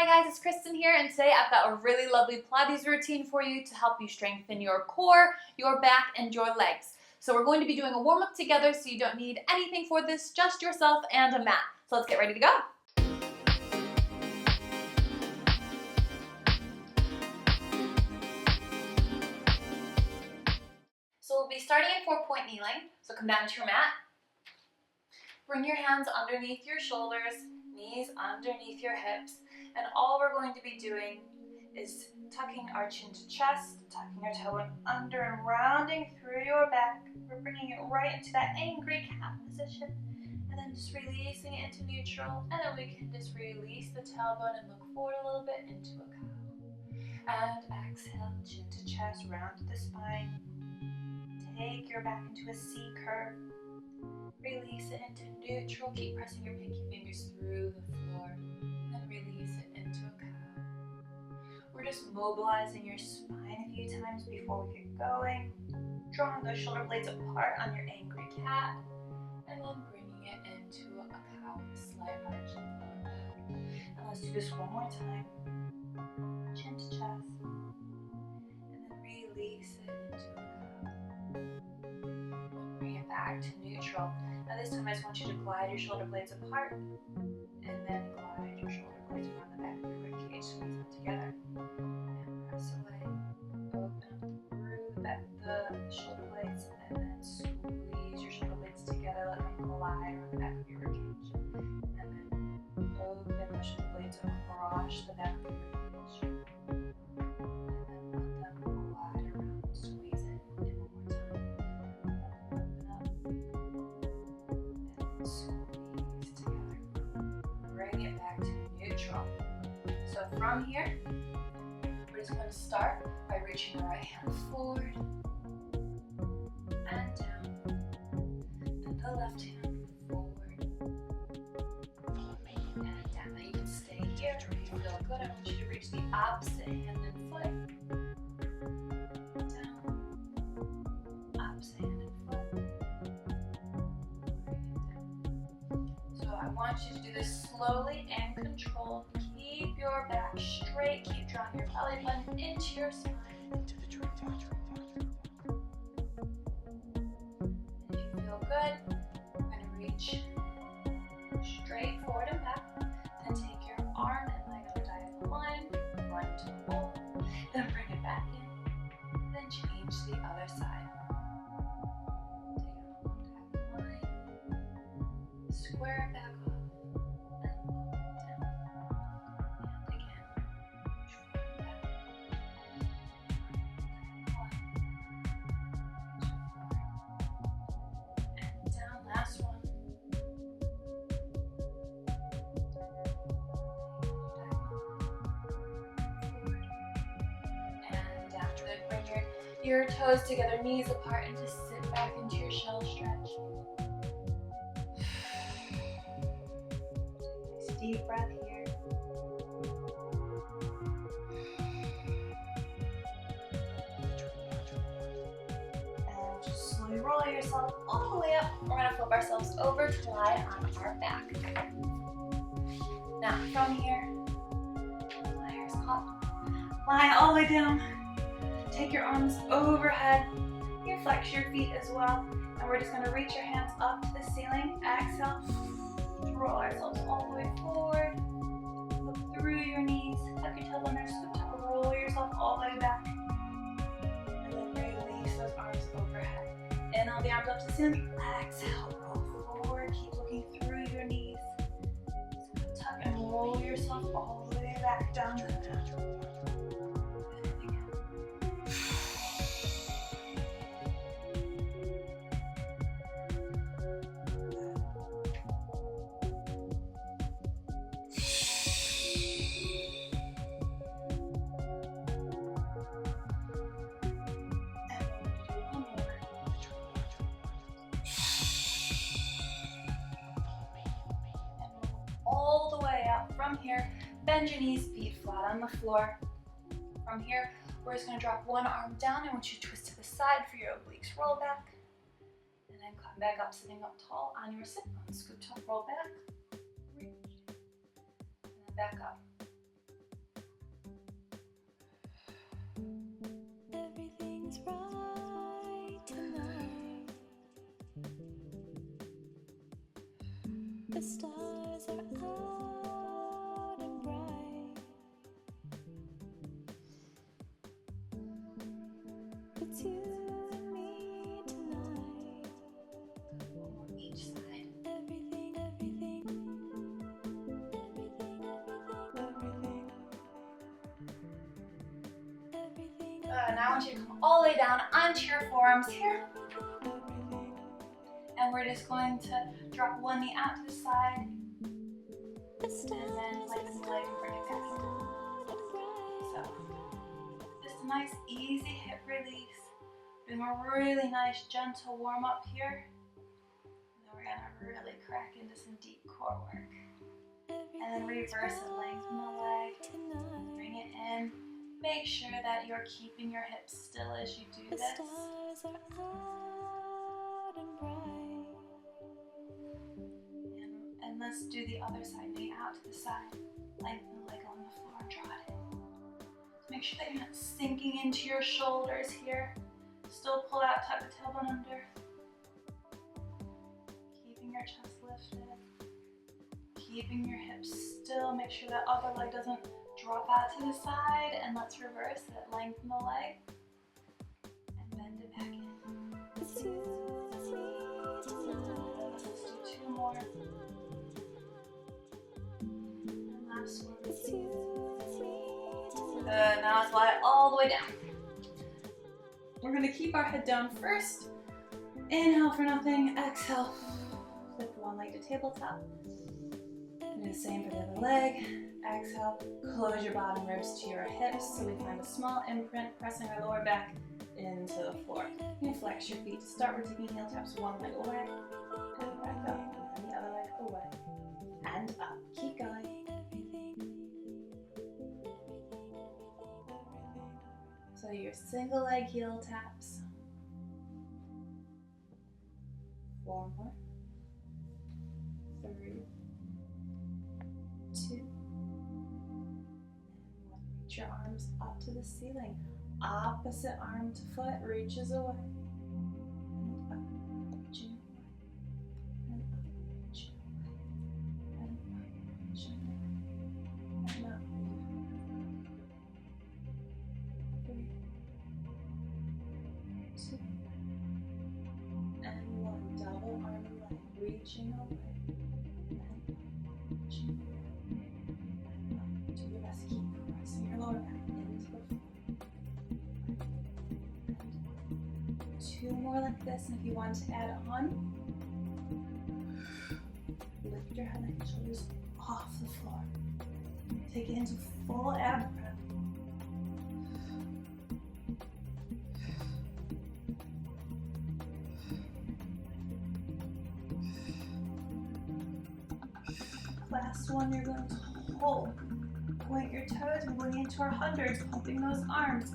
Hi guys, it's Kristen here, and today I've got a really lovely Pilates routine for you to help you strengthen your core, your back, and your legs. So we're going to be doing a warm-up together, so you don't need anything for this, just yourself and a mat. So let's get ready to go. So we'll be starting in 4-point kneeling. So come down to your mat. Bring your hands underneath your shoulders, knees underneath your hips. And all we're going to be doing is tucking our chin to chest, tucking our toe in under and rounding through your back. We're bringing it right into that angry cat position. And then just releasing it into neutral. And then we can just release the tailbone and look forward a little bit into a cow. And exhale, chin to chest, round to the spine. Take your back into a C curve. Release it into neutral. Keep pressing your pinky fingers through the floor. And release it into a cow. We're just mobilizing your spine a few times before we get going. Drawing those shoulder blades apart on your angry cat. And then bringing it into a cow with a slight arch in the lower back. And let's do this one more time. Chin to chest. And then release it into a cow. And bring it back to neutral. Now this time I just want you to glide your shoulder blades apart. And then glide your shoulder blades around the back of your ribcage. Squeeze them together. And press away. Open up through the shoulder blades. And then squeeze your shoulder blades together. Let them glide around the back of your ribcage. And then open the shoulder blades across the back of your ribcage. And then let them glide around. Squeeze it in one more time. Open up. And squeeze together. Bring it back to neutral. So from here, we're just going to start by reaching the right hand forward and down, and the left hand forward and down. Now you can stay here if you feel good. I want you to reach the opposite hand and foot. Down, opposite hand and foot. Bring it down. So I want you to do this slowly and controlled. Keep your back straight. Keep drawing your belly button into your spine. Into the tree. And if you feel good, we're going to reach straight forward and back. Then take your arm and leg on a diagonal line. Run to the wall. Then bring it back in. Then change the other side. Take it on a diagonal line. Square it back off. Your toes together, knees apart, and just sit back into your shell stretch. Nice deep breath here. And just slowly roll yourself all the way up. We're going to flip ourselves over to lie on our back. Now from here, lie all the way down. Take your arms overhead. You can flex your feet as well. And we're just going to reach your hands up to the ceiling. Exhale. Roll ourselves all the way forward. Look through your knees. Tuck your tailbone under, scoop top, roll yourself all the way back. And then release those arms overhead. Inhale the arms up to the ceiling. Exhale. Roll forward. Keep looking through your knees. Tuck and roll yourself all the way back down to the mat. All the way up. From here, bend your knees, feet flat on the floor. From here, we're just going to drop one arm down. I want you to twist to the side for your obliques. Roll back. And then come back up, sitting up tall on your sit bones. Scoop top, roll back. Reach. And then back up. It's you and me tonight. One more each side. Everything, everything, everything. Now I want you to come all the way down onto your forearms here. And we're just going to drop one knee out to the side. And then lengthen the leg and bring it back in. So, just a nice easy hip release. Doing a really nice gentle warm up here. Then we're gonna really crack into some deep core work. And then reverse it, lengthen the leg, bring it in. Make sure that you're keeping your hips still as you do this. And let's do the other side, knee out to the side. Lengthen the leg on the floor, draw it in. So make sure that you're not sinking into your shoulders here. Still pull out, tuck the tailbone under. Keeping your chest lifted. Keeping your hips still. Make sure that other leg doesn't drop out to the side. And let's reverse it. Lengthen the leg. And bend it back in. It's you and me tonight. Let's do two more. And last one. It's you and me tonight. Good. Now slide all the way down. We're going to keep our head down first. Inhale for nothing. Exhale. Lift one leg to tabletop. And do the same for the other leg. Exhale. Close your bottom ribs to your hips so we find a small imprint, pressing our lower back into the floor. You can flex your feet to start. We're taking heel taps one leg away. And back up. And the other leg away. And up. Keep going. So your single leg heel taps. 4 more. 3, 2, and 1. Reach your arms up to the ceiling. Opposite arm to foot reaches away. And up, reaching away. And up, reaching away. And up, reaching away. And up. 3, 2, and 1. Double arm and leg, reaching away, and up, reaching away, and up. Do your best, keep pressing your lower back into the floor. And 2 more like this, and if you want to add on, lift your head and shoulders off the floor. Take it into full ab breath. Last one, you're going to hold. Point your toes, we're going into our hundreds, pumping those arms.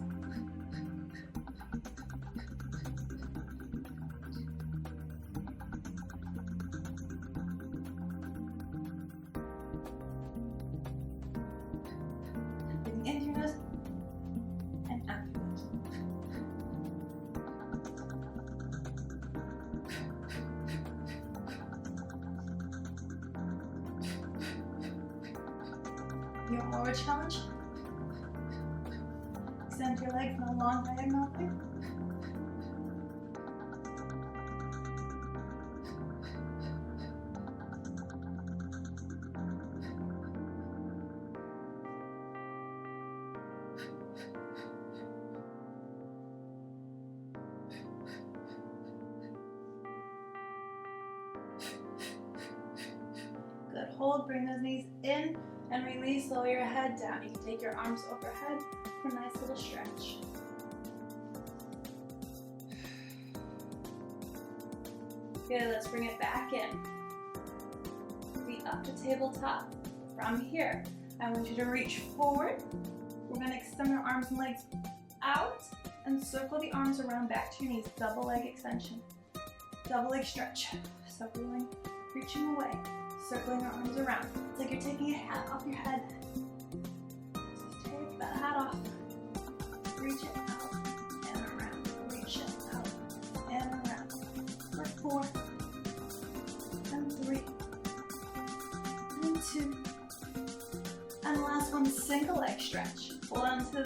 Breathing in your nose and out your nose. You want more of a challenge? Extend your legs in a long diagonal line. Good, hold, bring those knees in. And release, lower your head down. You can take your arms overhead for a nice little stretch. Good, let's bring it back in. Feet up to tabletop. From here, I want you to reach forward. We're going to extend our arms and legs out and circle the arms around back to your knees. Double leg extension. Double leg stretch. So rolling, reaching away. Circling your arms around. It's like you're taking a hat off your head. Just take that hat off. Reach it out and around. Reach it out and around. For 4, and 3, and 2. And the last one, single leg stretch. Hold on to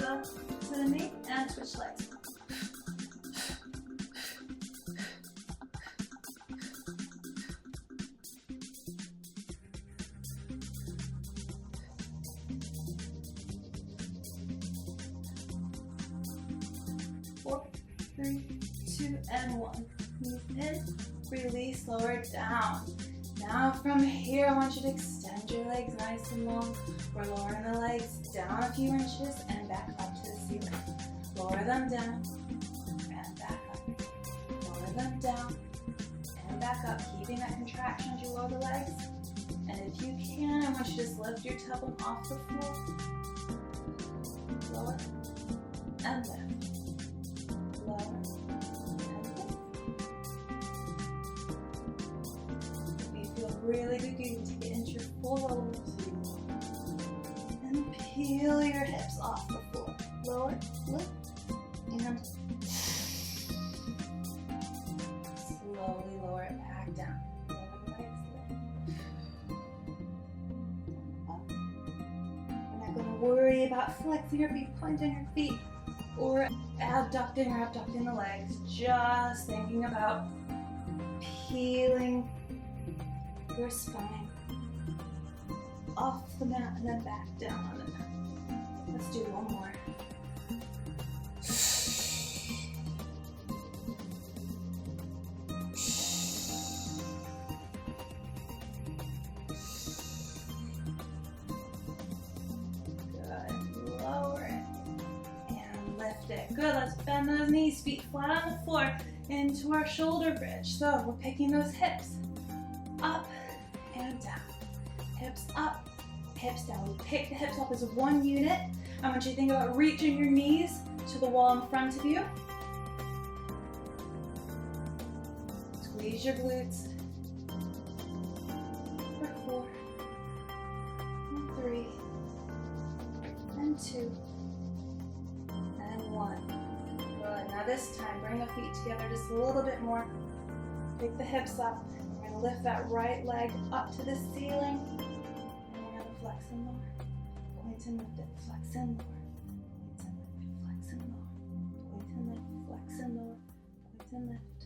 the knee and switch legs. 3, 2, and 1. Move in, release, lower it down. Now from here, I want you to extend your legs nice and long. We're lowering the legs down a few inches and back up to the ceiling. Lower them down and back up. Lower them down and back up, keeping that contraction as you lower the legs. And if you can, I want you to just lift your tailbone off the floor. Lower and lift. Lower and lift. If you feel really good, you can take it into your full rolls. And peel your hips off the floor. Lower, lift, and slowly lower it back down. Lower the legs, lift. Up. We're not going to worry about flexing your feet, pointing your feet, or abducting the legs. Just thinking about peeling your spine off the mat and then back down on the mat. Let's do one more. Good. Lower it and lift it. Good. Let's bend those knees, feet flat on the floor into our shoulder bridge. So we're picking those hips up and down. Hips up, hips down. We pick the hips up as one unit. I want you to think about reaching your knees to the wall in front of you. Squeeze your glutes. For 4, and 3, and 2, and 1. Good. Now this time, bring the feet together just a little bit more. Pick the hips up. We're going to lift that right leg up to the ceiling. And we're going to flex and lower. Point and lift it. Flex and lower. Point and lift. Flex and lower. Point and lift. Flex and lower. Point and lift.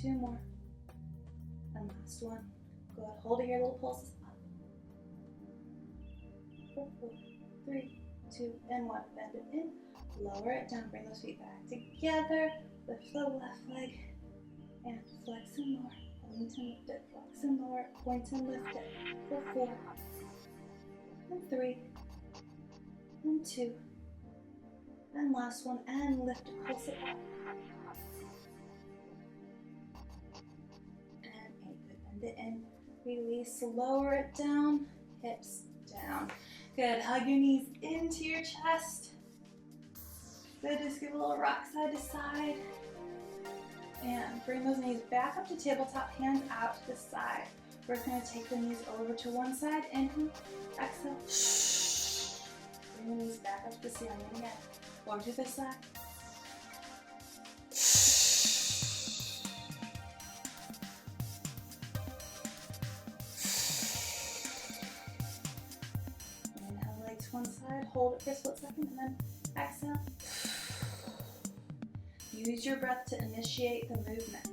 2 more. And last one. Good. Hold it here, little pulses up. 4, 3, 2, and 1. Bend it in. Lower it down. Bring those feet back together. Lift the left leg. And flex and lower. Point and lift it. Flex and lower. Point and lift it. For 4, and 3, and 2, and last one. And lift it. Pulse it up. And 8. Good. Bend it in. Release. Lower it down. Hips down. Good. Hug your knees into your chest. Good. Just give a little rock side to side. And bring those knees back up to tabletop, hands out to the side. We're going to take the knees over to one side. Inhale, exhale. Bring the knees back up to the ceiling. And again, one to this side. Inhale, legs to one side. Hold it for a split second, and then exhale. Use your breath to initiate the movement.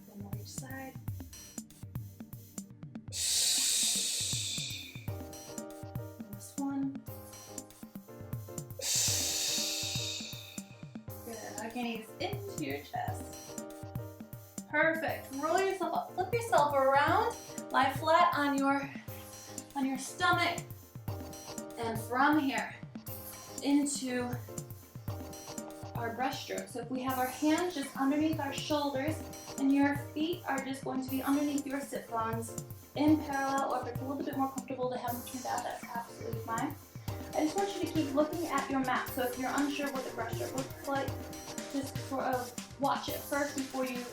One more each side. Last one. Good. Hug your knees into your chest. Perfect. Roll yourself up. Flip yourself around. Lie flat on your stomach. And from here into our breaststroke. So if we have our hands just underneath our shoulders and your feet are just going to be underneath your sit bones in parallel, or if it's a little bit more comfortable to have them turned out, that's absolutely fine. I just want you to keep looking at your mat. So if you're unsure what the breaststroke looks like, just sort of watch it first before you.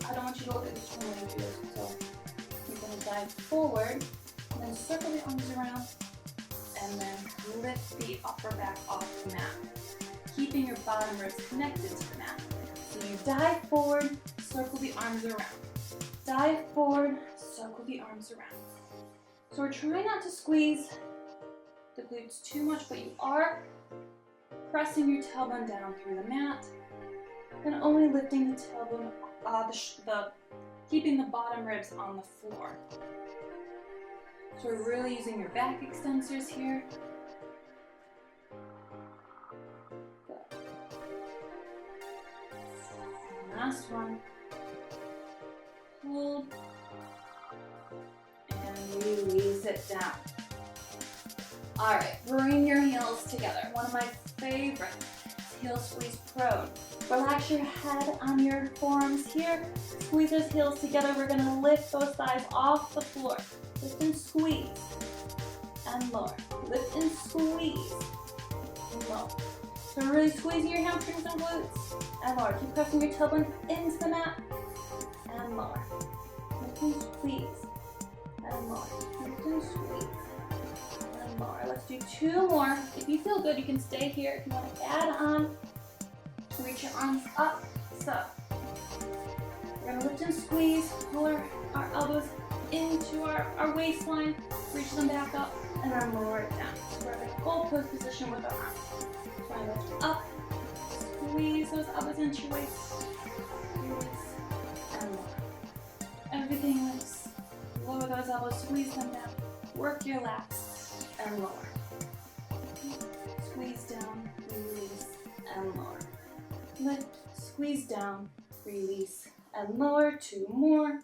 I don't want you to look at this one when you do this. So you're going to dive forward, and then circle the arms around, and then lift the upper back off the mat, keeping your bottom ribs connected to the mat. So you dive forward, circle the arms around. Dive forward, circle the arms around. So we're trying not to squeeze the glutes too much, but you are pressing your tailbone down through the mat, and only lifting the tailbone, keeping the bottom ribs on the floor. So we're really using your back extensors here. Good. Last one. Hold. And release it down. All right, bring your heels together. One of my favorites is heel squeeze prone. Relax your head on your forearms here. Squeeze those heels together. We're gonna lift those thighs off the floor. Lift and squeeze, and lower. Lift and squeeze, and lower. So really squeezing your hamstrings and glutes, and lower. Keep pressing your tailbone into the mat, and lower. Lift and squeeze, and lower. Lift and squeeze, and lower. Let's do 2 more. If you feel good, you can stay here. If you want to add on, reach your arms up. So we're gonna lift and squeeze, pull our elbows into our waistline, reach them back up, and then lower it down. So we're in a goal pose position with our arms. So I lift up, squeeze those elbows into your waist, release, and lower. Everything lifts. Lower those elbows, squeeze them down. Work your lats, and lower. Squeeze down, release, and lower. Lift, squeeze down, release, and lower. 2 more.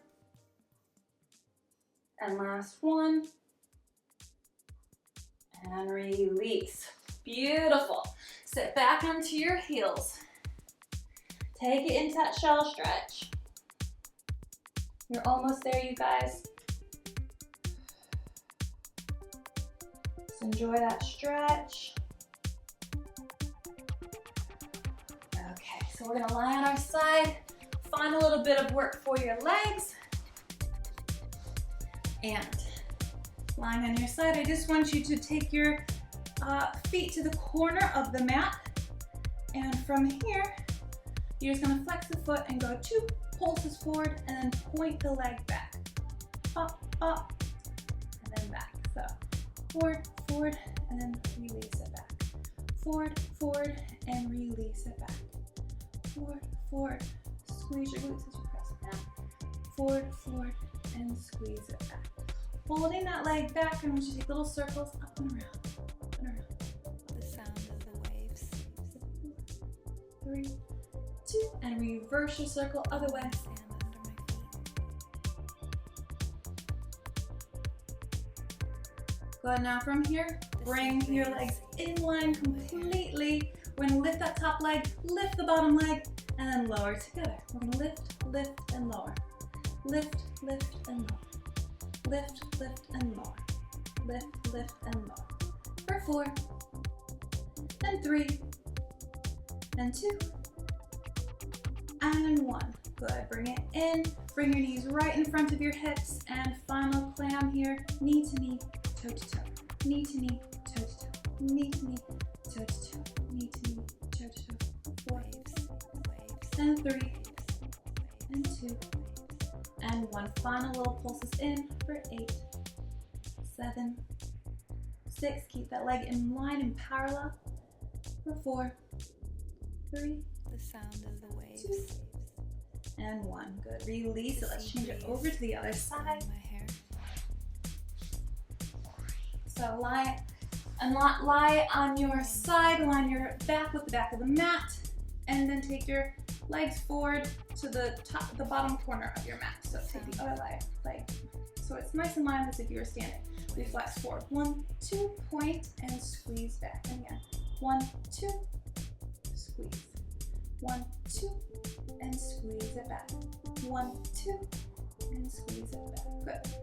And last one. And release. Beautiful. Sit back onto your heels. Take it into that shell stretch. You're almost there, you guys. Just enjoy that stretch. Okay, so we're gonna lie on our side. Find a little bit of work for your legs. And lying on your side, I just want you to take your feet to the corner of the mat. And from here, you're just gonna flex the foot and go 2 pulses forward and then point the leg back. Up, up, and then back. So forward, forward, and then release it back. Forward, forward, and release it back. Forward, forward, squeeze your glutes as you press back. Forward, forward, and squeeze it back. Holding that leg back, and we should take little circles up and around, up and around. The sound of the waves. 3, 2, and reverse your circle other way. Sand under my feet. Good, now from here, bring your legs in line completely. We're gonna lift that top leg, lift the bottom leg, and then lower together. We're gonna lift, lift, and lower. Lift, lift, and lower. Lift, lift, and lower. Lift, lift, and lower. For 4, and 3, and 2, and 1. Good, bring it in. Bring your knees right in front of your hips, and final clam here. Knee to knee, toe to toe. Knee to knee, toe to toe. Knee to knee, toe to toe. Knee to knee, toe to toe. 4, and 3, and 2, and 1. Final little pulses in for 8, 7, 6. Keep that leg in line and parallel. For 4, 3, The sound of the waves. 2, and 1. Good. Release it. Let's change it over to the other side. My hair. So lie on your side, line your back with the back of the mat, and then take your legs forward to the top, the bottom corner of your mat. So take the other leg. So it's nice and lined as if you were standing. We flex forward. 1, 2, point, and squeeze back. And again. 1, 2, squeeze. 1, 2, and squeeze it back. 1, 2, and squeeze it back. Good.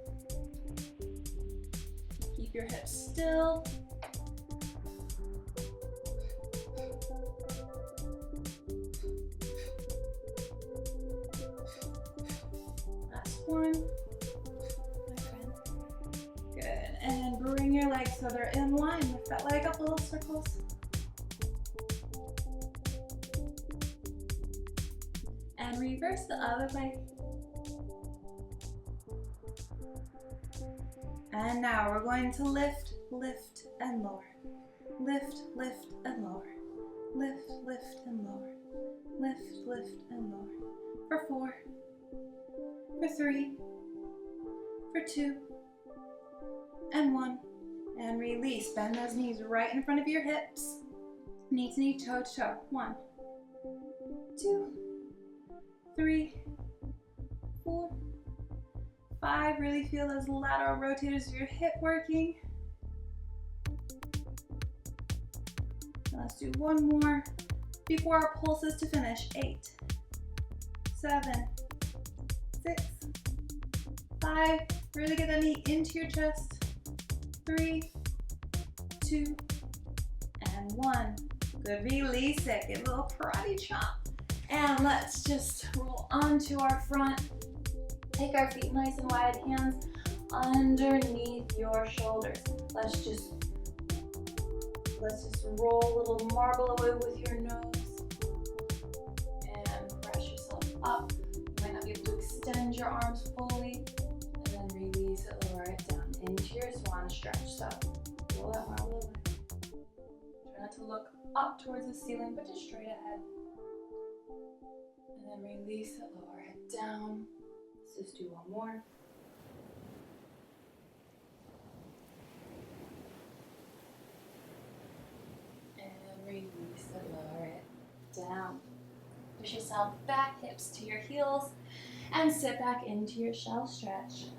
Keep your hips still. Last one. My friend. Good. And bring your legs so they're in line. Lift that leg up, little circles. And reverse the other leg. And now we're going to lift, lift, and lower. Lift, lift, and lower. Lift, lift, and lower. Lift, lift, and lower. For 4, for 3, for 2, and 1, and release. Bend those knees right in front of your hips. Knee to knee, toe to toe. 1, 2, 3, 4, 5. Really feel those lateral rotators of your hip working. And let's do one more before our pulses to finish. 8, 7, 6, 5. Really get that knee into your chest. 3, 2, and 1. Good, release it. Give a little karate chop. And let's just roll onto our front. Take our feet nice and wide, hands underneath your shoulders. Let's just roll a little marble away with your nose. And press yourself up. You might not be able to extend your arms fully. And then release it, lower it down into your swan stretch. So roll that marble away. Try not to look up towards the ceiling, but just straight ahead. And then release it, lower it down. Let's just do one more. And release it, lower it down. Push yourself back, hips to your heels, and sit back into your shell stretch.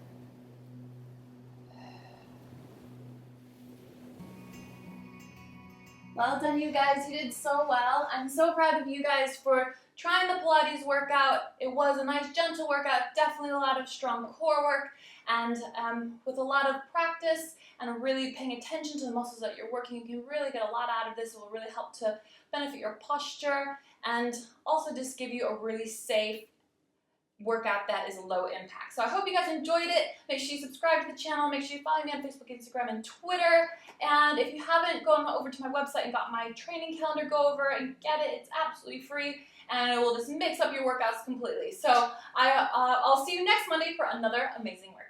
Well done, you guys. You did so well. I'm so proud of you guys for trying the Pilates workout. It was a nice, gentle workout, definitely a lot of strong core work, and with a lot of practice and really paying attention to the muscles that you're working, you can really get a lot out of this. It will really help to benefit your posture and also just give you a really safe workout that is low impact. So I hope you guys enjoyed it. Make sure you subscribe to the channel. Make sure you follow me on Facebook, Instagram, and Twitter. And if you haven't, go over to my website and got my training calendar. Go over and get it. It's absolutely free, and it will just mix up your workouts completely. So I'll see you next Monday for another amazing workout.